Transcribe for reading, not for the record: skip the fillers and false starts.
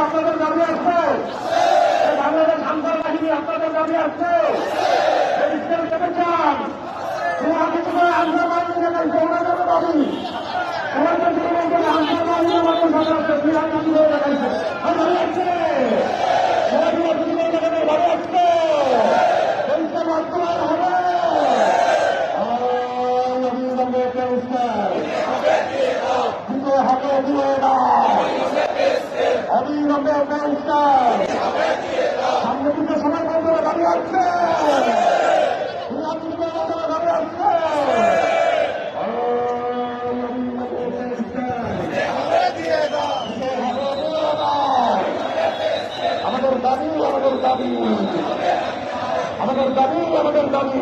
আপনাদের দাবি আছে, বাংলাদেশ আনসার বাহিনী আপনাদের দাবি আছে, চান আনসার বাহিনী দেখাইছে ওনাদের দাবি, ওনাদের আনসার বাহিনী দেখাইছে ভালো আছে, ভালো আসছে বাস্তবায়ন হবে। অবিলম্বে সংস্কার সামনে দিকে সবাই বন্ধুরা দাঁড়িয়ে আসছে, দাঁড়িয়ে আসছে। আমাদের দাবি, আমাদের দাবি, আমাদের দাবি, আমাদের দাবি।